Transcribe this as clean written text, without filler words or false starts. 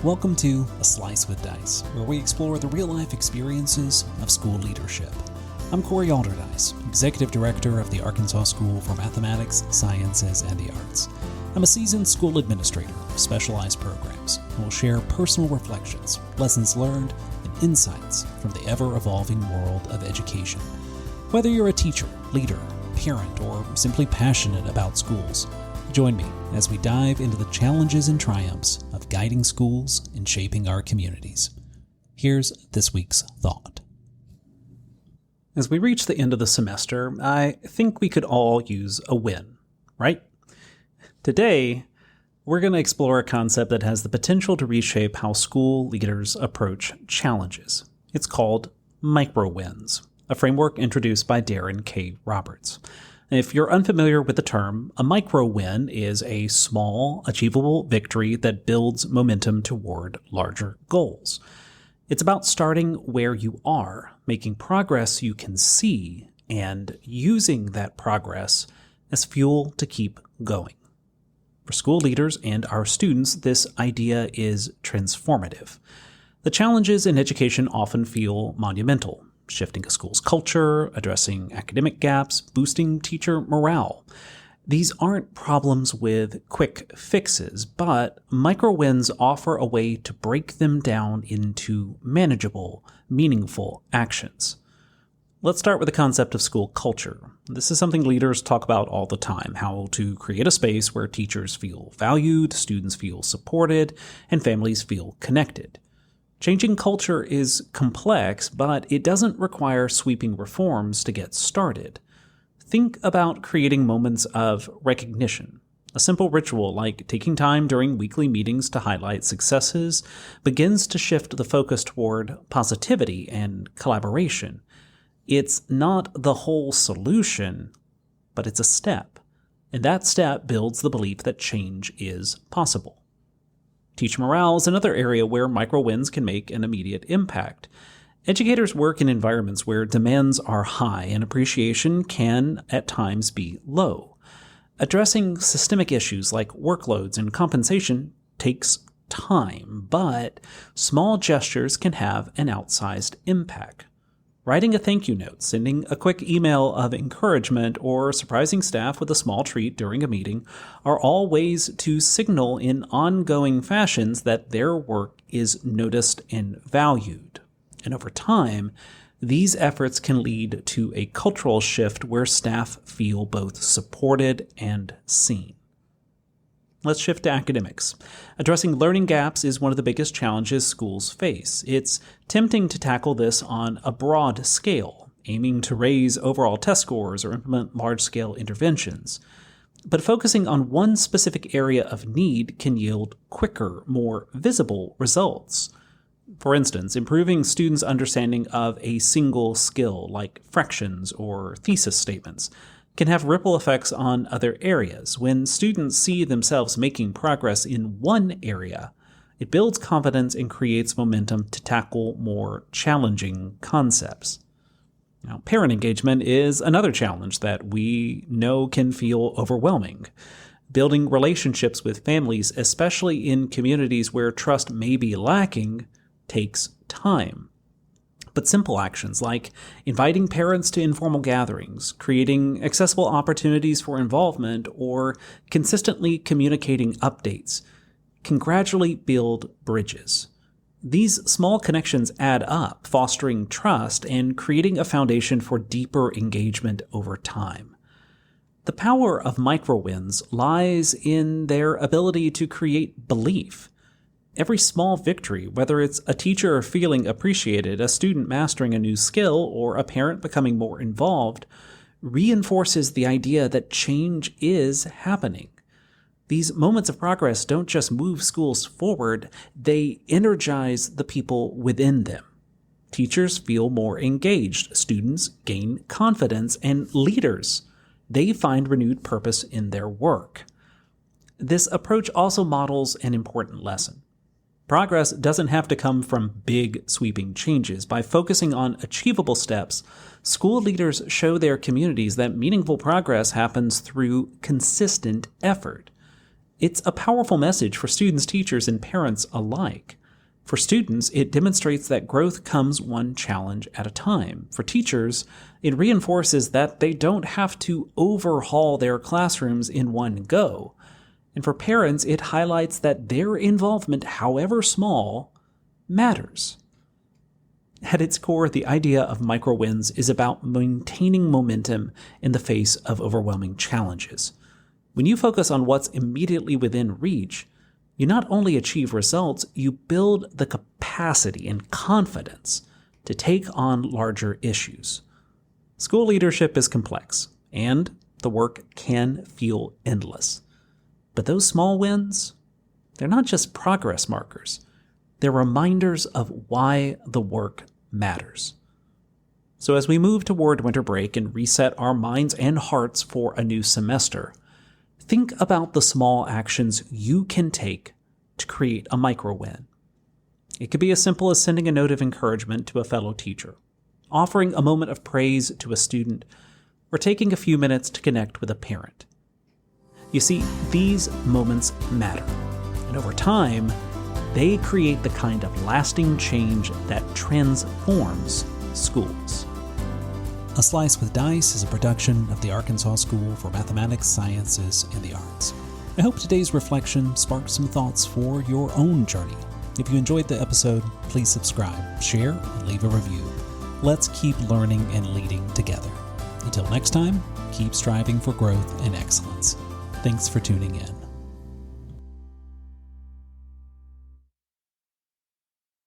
Welcome to A Slice with Dice, where we explore the real-life experiences of school leadership. I'm Corey Alderdice, Executive Director of the Arkansas School for Mathematics, Sciences, and the Arts. I'm a seasoned school administrator of specialized programs and will share personal reflections, lessons learned, and insights from the ever-evolving world of education. Whether you're a teacher, leader, parent, or simply passionate about schools, join me as we dive into the challenges and triumphs of guiding schools and shaping our communities. Here's this week's thought. As we reach the end of the semester, I think we could all use a win, right? Today, we're going to explore a concept that has the potential to reshape how school leaders approach challenges. It's called Microwins, a framework introduced by Daron K. Roberts. If you're unfamiliar with the term, a micro-win is a small, achievable victory that builds momentum toward larger goals. It's about starting where you are, making progress you can see, and using that progress as fuel to keep going. For school leaders and our students, this idea is transformative. The challenges in education often feel monumental. Shifting a school's culture, addressing academic gaps, boosting teacher morale. These aren't problems with quick fixes, but micro-wins offer a way to break them down into manageable, meaningful actions. Let's start with the concept of school culture. This is something leaders talk about all the time, how to create a space where teachers feel valued, students feel supported, and families feel connected. Changing culture is complex, but it doesn't require sweeping reforms to get started. Think about creating moments of recognition. A simple ritual like taking time during weekly meetings to highlight successes begins to shift the focus toward positivity and collaboration. It's not the whole solution, but it's a step, and that step builds the belief that change is possible. Teacher morale is another area where micro-wins can make an immediate impact. Educators work in environments where demands are high and appreciation can, at times, be low. Addressing systemic issues like workloads and compensation takes time, but small gestures can have an outsized impact. Writing a thank you note, sending a quick email of encouragement, or surprising staff with a small treat during a meeting are all ways to signal in ongoing fashions that their work is noticed and valued. And over time, these efforts can lead to a cultural shift where staff feel both supported and seen. Let's shift to academics. Addressing learning gaps is one of the biggest challenges schools face. It's tempting to tackle this on a broad scale, aiming to raise overall test scores or implement large-scale interventions. But focusing on one specific area of need can yield quicker, more visible results. For instance, improving students' understanding of a single skill like fractions or thesis statements can have ripple effects on other areas. When students see themselves making progress in one area, it builds confidence and creates momentum to tackle more challenging concepts. Now, parent engagement is another challenge that we know can feel overwhelming. Building relationships with families, especially in communities where trust may be lacking, takes time. But simple actions like inviting parents to informal gatherings, creating accessible opportunities for involvement, or consistently communicating updates can gradually build bridges. These small connections add up, fostering trust and creating a foundation for deeper engagement over time. The power of micro-wins lies in their ability to create belief. Every small victory, whether it's a teacher feeling appreciated, a student mastering a new skill, or a parent becoming more involved, reinforces the idea that change is happening. These moments of progress don't just move schools forward, they energize the people within them. Teachers feel more engaged, students gain confidence, and leaders, they find renewed purpose in their work. This approach also models an important lesson. Progress doesn't have to come from big, sweeping changes. By focusing on achievable steps, school leaders show their communities that meaningful progress happens through consistent effort. It's a powerful message for students, teachers, and parents alike. For students, it demonstrates that growth comes one challenge at a time. For teachers, it reinforces that they don't have to overhaul their classrooms in one go. And for parents, it highlights that their involvement, however small, matters. At its core, the idea of microwins is about maintaining momentum in the face of overwhelming challenges. When you focus on what's immediately within reach, you not only achieve results, you build the capacity and confidence to take on larger issues. School leadership is complex, and the work can feel endless. But those small wins, they're not just progress markers. They're reminders of why the work matters. So as we move toward winter break and reset our minds and hearts for a new semester, think about the small actions you can take to create a microwin. It could be as simple as sending a note of encouragement to a fellow teacher, offering a moment of praise to a student, or taking a few minutes to connect with a parent. You see, these moments matter, and over time, they create the kind of lasting change that transforms schools. A Slice with Dice is a production of the Arkansas School for Mathematics, Sciences, and the Arts. I hope today's reflection sparked some thoughts for your own journey. If you enjoyed the episode, please subscribe, share, and leave a review. Let's keep learning and leading together. Until next time, keep striving for growth and excellence. Thanks for tuning in.